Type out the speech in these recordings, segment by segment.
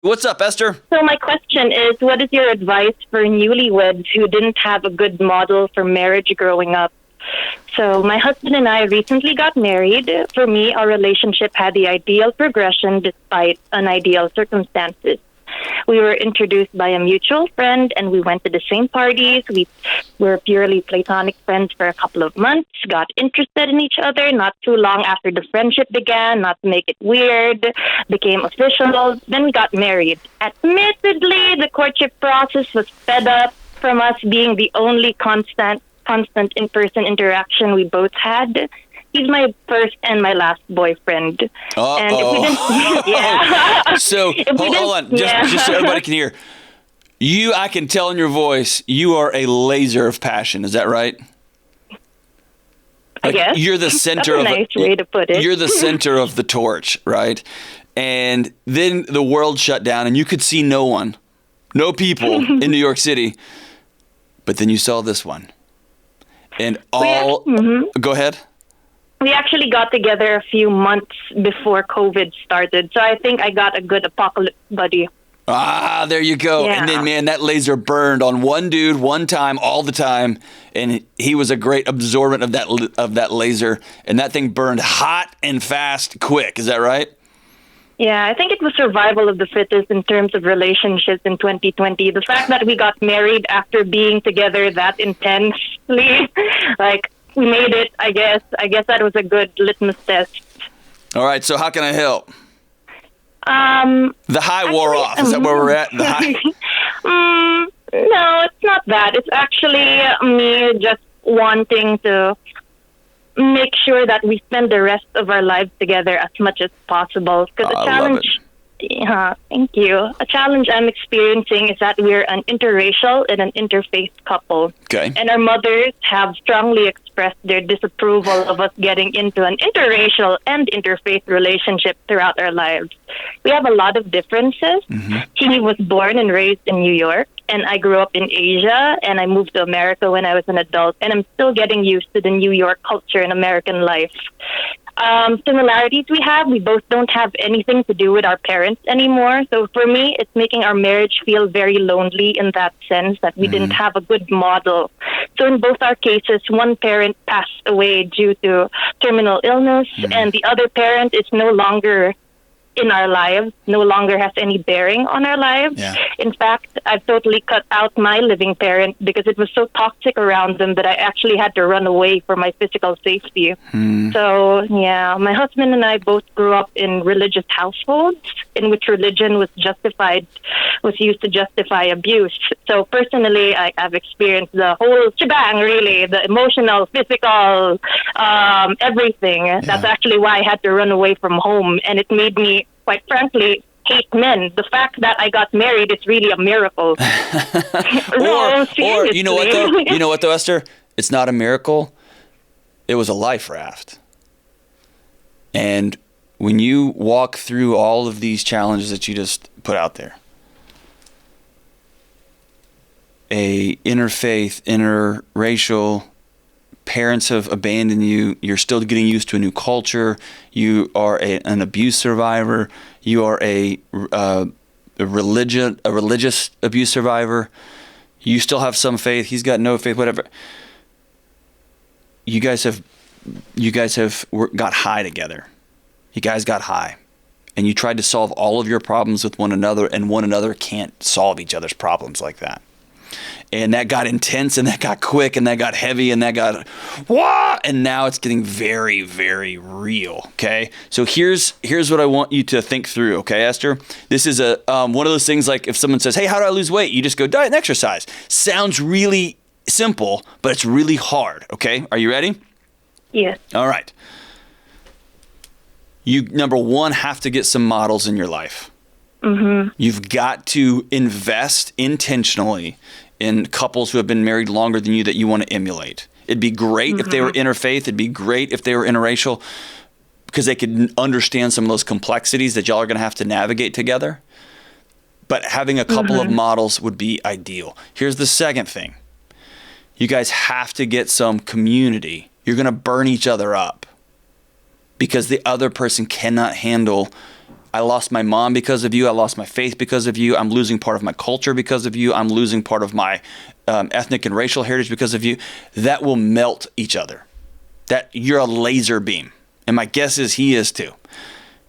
What's up, Esther? So my question is, what is your advice for newlyweds who didn't have a good model for marriage growing up? So my husband and I recently got married. For me, our relationship had the ideal progression despite unideal circumstances. We were introduced by a mutual friend and we went to the same parties. We were purely platonic friends for a couple of months, got interested in each other not too long after the friendship began, not to make it weird, became official. Then we got married. Admittedly, the courtship process was fed up from us being the only constant in-person interaction we both had. He's my first and my last boyfriend. And if we didn't, yeah. So hold on, just so everybody can hear. I can tell in your voice, you are a laser of passion. Is that right? I guess you're the center. That's a nice way to put it. You're the center of the torch, right? And then the world shut down, and you could see no one, no people in New York City. But then you saw this one, and Go ahead. We actually got together a few months before COVID started, so I think I got a good apocalypse buddy. Ah, there you go. Yeah. And then, man, that laser burned on one dude, one time, all the time, and he was a great absorbent of that laser, and that thing burned hot and fast, quick. Is that right? Yeah, I think it was survival of the fittest in terms of relationships in 2020. The fact that we got married after being together that intensely, like, we made it, I guess. I guess that was a good litmus test. All right, so how can I help? The high wore off. Is that where we're at? The high? No, it's not that. It's actually me just wanting to make sure that we spend the rest of our lives together as much as possible. Because the challenge... Yeah, thank you. A challenge I'm experiencing is that we're an interracial and an interfaith couple. Okay. And our mothers have strongly expressed their disapproval of us getting into an interracial and interfaith relationship throughout our lives. We have a lot of differences. Mm-hmm. He was born and raised in New York, and I grew up in Asia, and I moved to America when I was an adult, and I'm still getting used to the New York culture and American life. Similarities we both don't have anything to do with our parents anymore. So for me, it's making our marriage feel very lonely in that sense that we didn't have a good model. So in both our cases, one parent passed away due to terminal illness, and the other parent is no longer in our lives, no longer has any bearing on our lives. Yeah. In fact, I've totally cut out my living parent because it was so toxic around them that I actually had to run away for my physical safety. So, yeah, my husband and I both grew up in religious households in which religion was used to justify abuse. So personally, I've experienced the whole shebang, really, the emotional, physical, everything. Yeah. That's actually why I had to run away from home, and it made me, quite frankly, hate men. The fact that I got married is really a miracle. or you know what though? You know what though, Esther? It's not a miracle. It was a life raft. And when you walk through all of these challenges that you just put out there, a interfaith, interracial, parents have abandoned you, you're still getting used to a new culture, you are an abuse survivor, you are a religious abuse survivor, you still have some faith, he's got no faith, whatever. You guys have got high together. You guys got high. And you tried to solve all of your problems with one another, and one another can't solve each other's problems like that. And that got intense, and that got quick, and that got heavy, and that got wah! And now it's getting very, very real. Okay, so here's what I want you to think through. Okay, Esther, this is a one of those things like if someone says, "Hey, how do I lose weight?" You just go diet and exercise. Sounds really simple, but it's really hard. Okay, are you ready? Yes. All right. You, number one, have to get some models in your life. Mm-hmm. You've got to invest intentionally in couples who have been married longer than you that you want to emulate. It'd be great if they were interfaith. It'd be great if they were interracial because they could understand some of those complexities that y'all are going to have to navigate together. But having a couple of models would be ideal. Here's the second thing. You guys have to get some community. You're going to burn each other up because the other person cannot handle I lost my mom because of you. I lost my faith because of you. I'm losing part of my culture because of you. I'm losing part of my ethnic and racial heritage because of you. That will melt each other. That you're a laser beam. And my guess is he is too.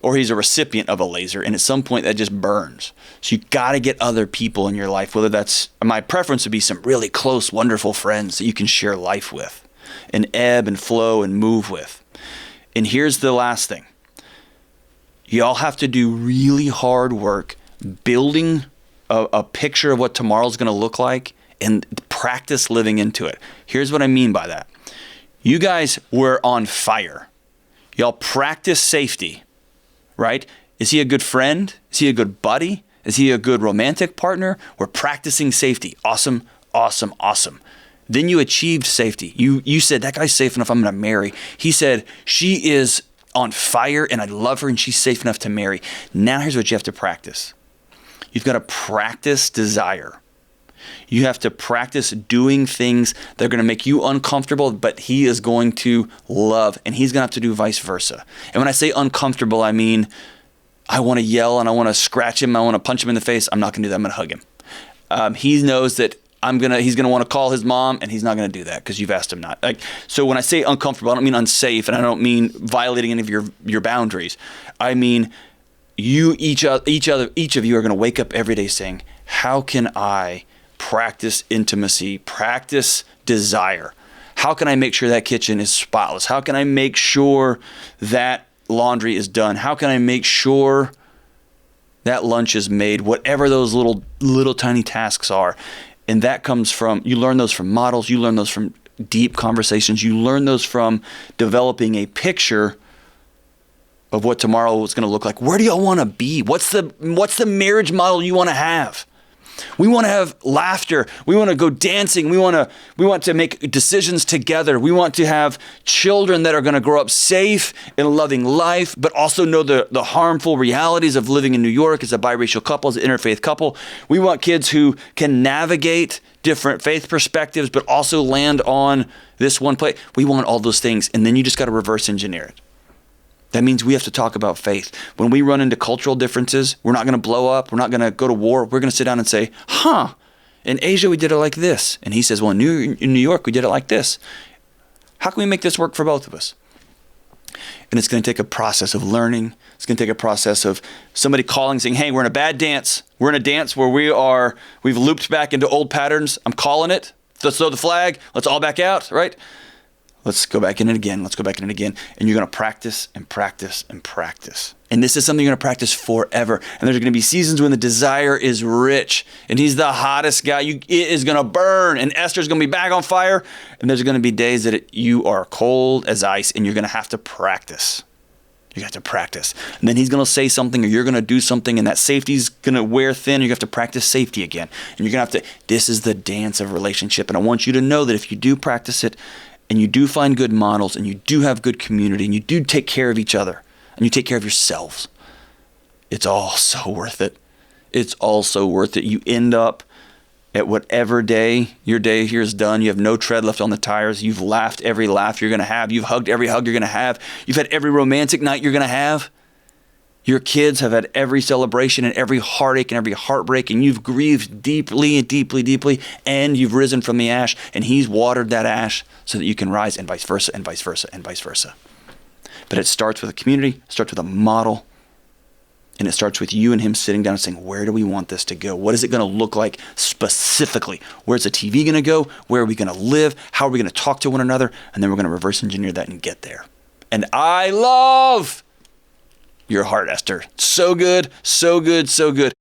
Or he's a recipient of a laser, and at some point that just burns. So you got to get other people in your life, whether that's, my preference would be some really close, wonderful friends that you can share life with and ebb and flow and move with. And here's the last thing. Y'all have to do really hard work building a picture of what tomorrow's going to look like and practice living into it. Here's what I mean by that. You guys were on fire. Y'all practice safety. Right? Is he a good friend? Is he a good buddy? Is he a good romantic partner? We're practicing safety. Awesome, awesome, awesome. Then you achieved safety. You said, that guy's safe enough, I'm going to marry. He said, she is on fire and I love her and she's safe enough to marry. Now here's what you have to practice. You've got to practice desire. You have to practice doing things that are going to make you uncomfortable, but he is going to love, and he's going to have to do vice versa. And when I say uncomfortable, I mean, I want to yell and I want to scratch him. I want to punch him in the face. I'm not going to do that. I'm going to hug him. He knows that he's going to want to call his mom, and he's not going to do that because you've asked him not. So when I say uncomfortable, I don't mean unsafe, and I don't mean violating any of your boundaries. I mean, each of you are going to wake up every day saying, how can I practice intimacy, practice desire? How can I make sure that kitchen is spotless? How can I make sure that laundry is done? How can I make sure that lunch is made? Whatever those little tiny tasks are. And that comes from, you learn those from models, you learn those from deep conversations, you learn those from developing a picture of what tomorrow is going to look like. Where do y'all want to be? What's the marriage model you want to have? We want to have laughter. We want to go dancing. We want to make decisions together. We want to have children that are going to grow up safe and loving life, but also know the harmful realities of living in New York as a biracial couple, as an interfaith couple. We want kids who can navigate different faith perspectives, but also land on this one place. We want all those things, and then you just got to reverse engineer it. That means we have to talk about faith. When we run into cultural differences, we're not going to blow up. We're not going to go to war. We're going to sit down and say, in Asia, we did it like this. And he says, well, in New York, we did it like this. How can we make this work for both of us? And it's going to take a process of learning. It's going to take a process of somebody calling, saying, hey, we're in a bad dance. We're in a dance where we've looped back into old patterns. I'm calling it. Let's throw the flag. Let's all back out, right? Let's go back in it again. Let's go back in it again. And you're going to practice and practice and practice. And this is something you're going to practice forever. And there's going to be seasons when the desire is rich and he's the hottest guy. It is going to burn, and Esther's going to be back on fire. And there's going to be days that you are cold as ice, and you're going to have to practice. You have to practice. And then he's going to say something, or you're going to do something, and that safety's going to wear thin. You're going to have to practice safety again. And you're going to have to, this is the dance of relationship. And I want you to know that if you do practice it, and you do find good models, and you do have good community, and you do take care of each other, and you take care of yourselves, it's all so worth it. It's all so worth it. You end up at whatever day your day here is done. You have no tread left on the tires. You've laughed every laugh you're going to have. You've hugged every hug you're going to have. You've had every romantic night you're going to have. Your kids have had every celebration and every heartache and every heartbreak, and you've grieved deeply and deeply, deeply, and you've risen from the ash, and he's watered that ash so that you can rise, and vice versa, and vice versa, and vice versa. But it starts with a community, it starts with a model, and it starts with you and him sitting down and saying, where do we want this to go? What is it going to look like specifically? Where's the TV going to go? Where are we going to live? How are we going to talk to one another? And then we're going to reverse engineer that and get there. And I love your heart, Esther. So good, so good, so good.